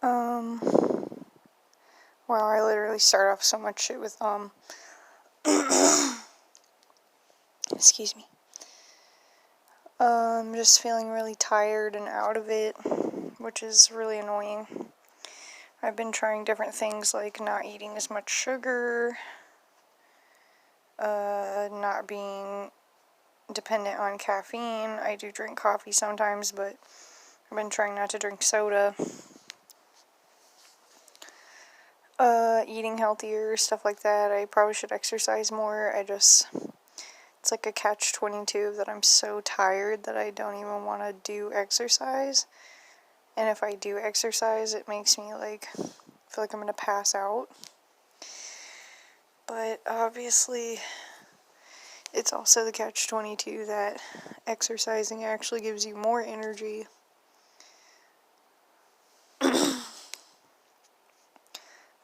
Um, wow, I literally start off so much shit with, excuse me. Just feeling really tired and out of it, which is really annoying. I've been trying different things like not eating as much sugar, not being dependent on caffeine. I do drink coffee sometimes, but I've been trying not to drink soda. Eating healthier, stuff like that. I probably should exercise more. It's like a catch-22 that I'm so tired that I don't even want to do exercise. And if I do exercise, it makes me feel like I'm gonna pass out. But obviously, it's also the catch-22 that exercising actually gives you more energy.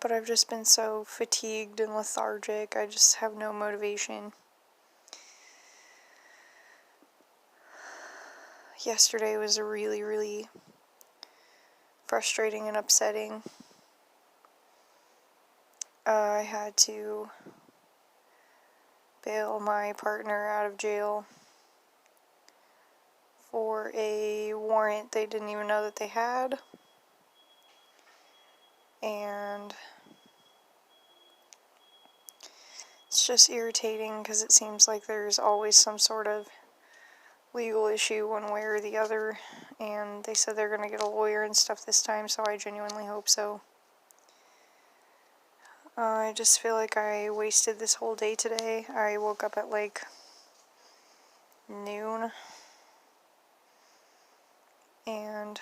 But I've just been so fatigued and lethargic, I just have no motivation. Yesterday was really, really frustrating and upsetting. I had to bail my partner out of jail for a warrant they didn't even know that they had. And it's just irritating because it seems like there's always some sort of legal issue one way or the other. And they said they're going to get a lawyer and stuff this time, so I genuinely hope so. I just feel like I wasted this whole day today. I woke up at like noon and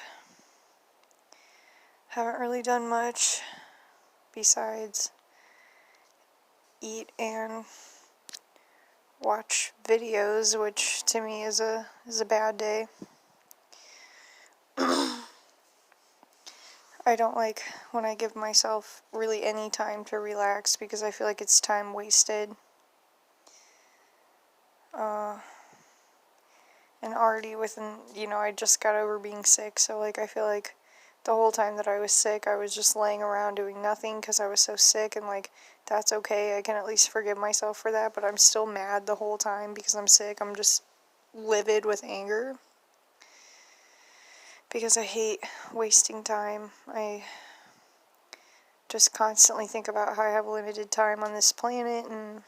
haven't really done much besides eat and watch videos, which to me is a bad day. I don't like when I give myself really any time to relax because I feel like it's time wasted. And already I just got over being sick, so I feel like the whole time that I was sick, I was just laying around doing nothing because I was so sick, and that's okay. I can at least forgive myself for that, but I'm still mad the whole time because I'm sick. I'm just livid with anger because I hate wasting time. I just constantly think about how I have limited time on this planet and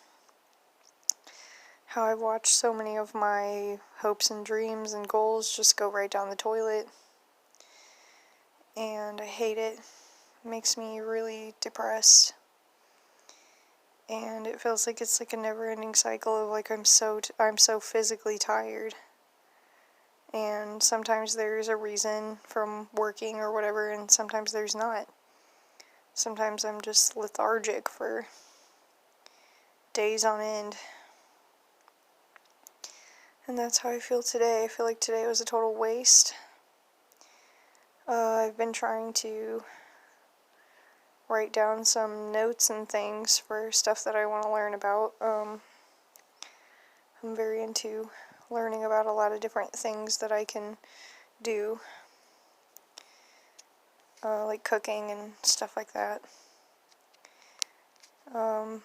how I've watched so many of my hopes and dreams and goals just go right down the toilet. And I hate it. It makes me really depressed. And it feels like it's like a never-ending cycle of I'm so physically tired. And sometimes there's a reason from working or whatever, and sometimes there's not. Sometimes I'm just lethargic for days on end. And that's how I feel today. I feel like today was a total waste. I've been trying to write down some notes and things for stuff that I want to learn about. I'm very into learning about a lot of different things that I can do, like cooking and stuff like that. But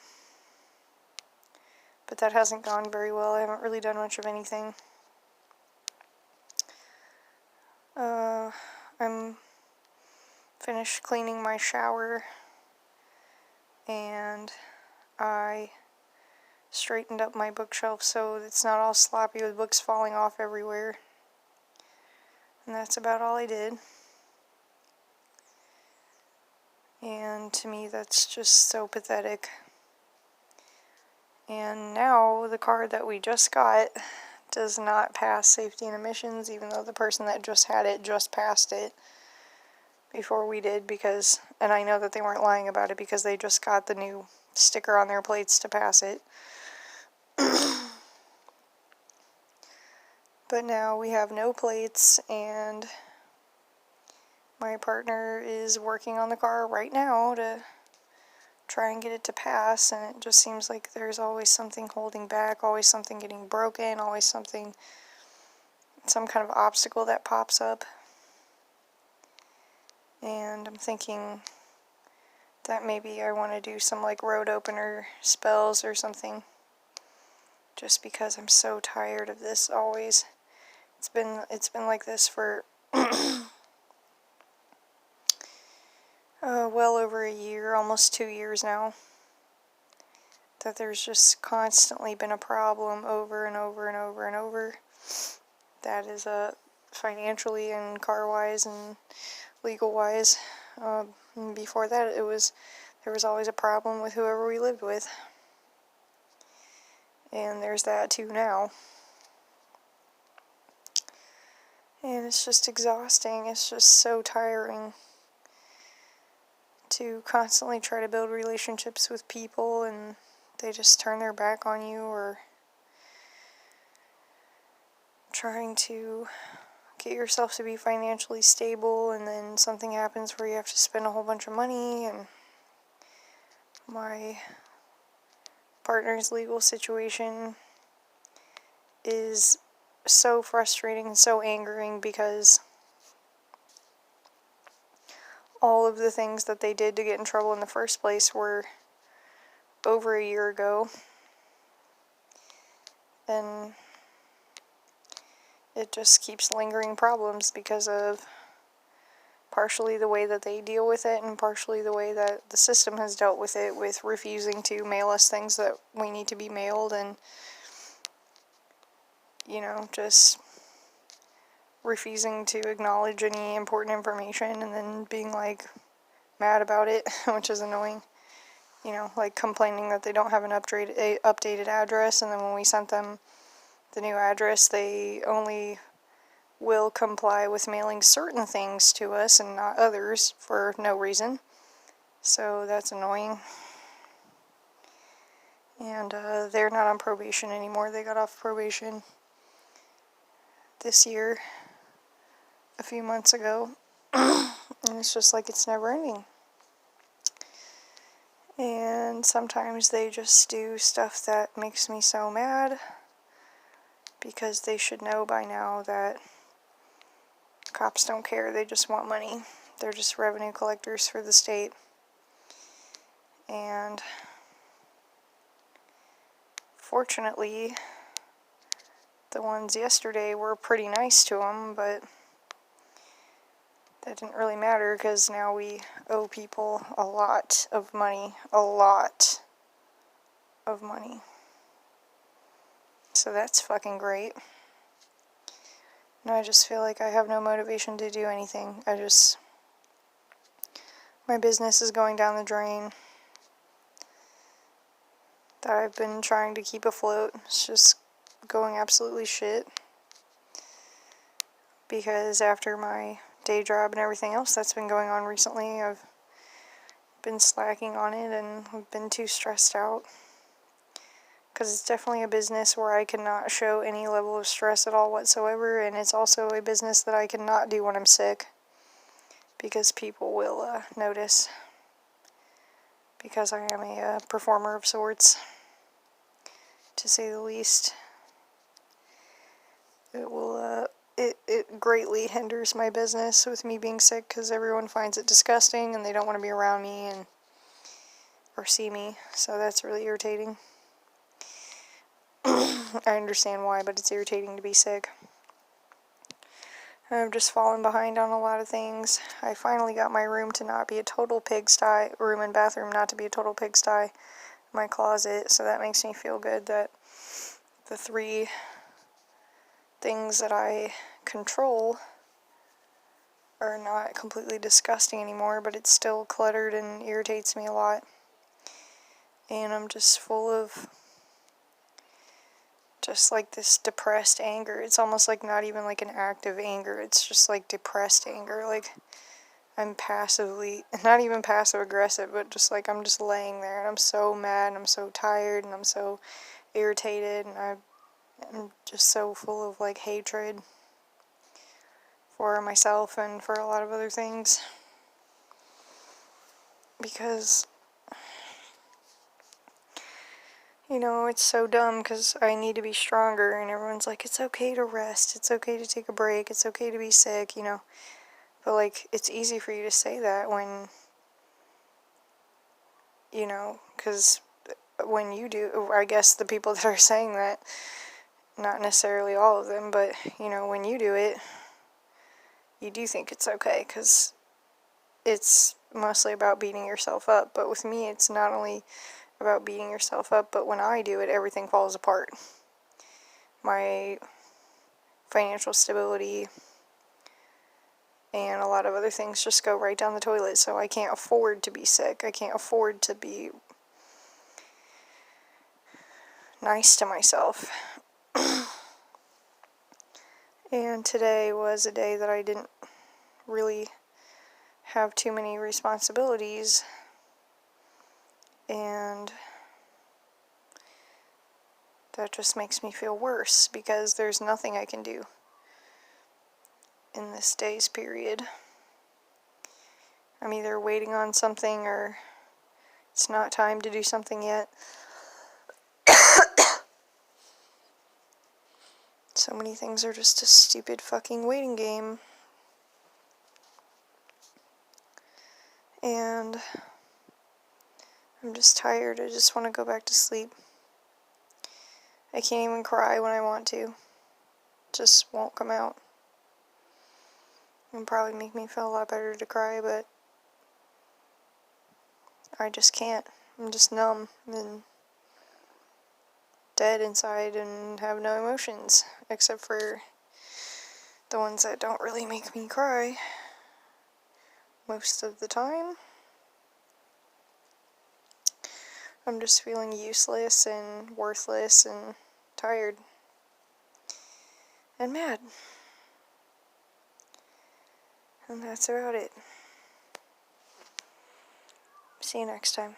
that hasn't gone very well. I haven't really done much of anything. I'm finished cleaning my shower, and I straightened up my bookshelf so it's not all sloppy with books falling off everywhere. And that's about all I did. And to me, that's just so pathetic. And now the car that we just got does not pass safety and emissions, even though the person that just had it just passed it before we did, and I know that they weren't lying about it because they just got the new sticker on their plates to pass it. But now we have no plates, and my partner is working on the car right now to try and get it to pass, and it just seems like there's always something holding back, always something getting broken, always some kind of obstacle that pops up. And I'm thinking that maybe I want to do some like road opener spells or something, just because I'm so tired of this always. It's been like this for well over a year, almost 2 years now, that there's just constantly been a problem over and over and over and over. That is financially and car-wise and legal-wise. Before that, there was always a problem with whoever we lived with. And there's that too now. And it's just exhausting. It's just so tiring to constantly try to build relationships with people and they just turn their back on you, or trying to get yourself to be financially stable and then something happens where you have to spend a whole bunch of money. And my partner's legal situation is so frustrating and so angering, because all of the things that they did to get in trouble in the first place were over a year ago, and it just keeps lingering problems because of partially the way that they deal with it and partially the way that the system has dealt with it, with refusing to mail us things that we need to be mailed, and just refusing to acknowledge any important information and then being like mad about it, which is annoying. Like complaining that they don't have an updated address, and then when we sent them the new address, they only will comply with mailing certain things to us and not others for no reason. So that's annoying. And they're not on probation anymore. They got off probation this year, a few months ago. And it's just like it's never ending. And sometimes they just do stuff that makes me so mad, because they should know by now that cops don't care. They just want money. They're just revenue collectors for the state. And fortunately, the ones yesterday were pretty nice to them, but that didn't really matter because now we owe people a lot of money. A lot of money. So that's fucking great. And I just feel like I have no motivation to do anything. My business is going down the drain that I've been trying to keep afloat. It's just going absolutely shit. Because after my day job and everything else that's been going on recently, I've been slacking on it and I've been too stressed out. Because it's definitely a business where I cannot show any level of stress at all whatsoever, and it's also a business that I cannot do when I'm sick, because people will notice, because I am a performer of sorts, to say the least. It greatly hinders my business with me being sick, because everyone finds it disgusting and they don't want to be around me or see me, so that's really irritating. I understand why, but it's irritating to be sick. I've just fallen behind on a lot of things. I finally got my room to not be a total pigsty, room and bathroom not to be a total pigsty, my closet, so that makes me feel good that the 3 things that I control are not completely disgusting anymore, but it's still cluttered and irritates me a lot. And I'm just full of just like this depressed anger. It's almost like not even like an active anger. It's just like depressed anger. Like I'm passively, not even passive aggressive, but just like I'm just laying there and I'm so mad and I'm so tired and I'm so irritated and I'm just so full of like hatred for myself and for a lot of other things. Because it's so dumb, because I need to be stronger, and everyone's like, it's okay to rest, it's okay to take a break, it's okay to be sick, But, like, it's easy for you to say that when, you know, because when you do, I guess the people that are saying that, not necessarily all of them, but, you know, when you do it, you do think it's okay, because it's mostly about beating yourself up. But with me, it's not only about beating yourself up, but when I do it, everything falls apart. My financial stability and a lot of other things just go right down the toilet, so I can't afford to be sick. I can't afford to be nice to myself. And today was a day that I didn't really have too many responsibilities, and that just makes me feel worse because there's nothing I can do in this day's period. I'm either waiting on something or it's not time to do something yet. So many things are just a stupid fucking waiting game. And I'm just tired. I just want to go back to sleep. I can't even cry when I want to. It just won't come out. It'll probably make me feel a lot better to cry, but I just can't. I'm just numb and dead inside and have no emotions, except for the ones that don't really make me cry most of the time. I'm just feeling useless and worthless and tired and mad. And that's about it. See you next time.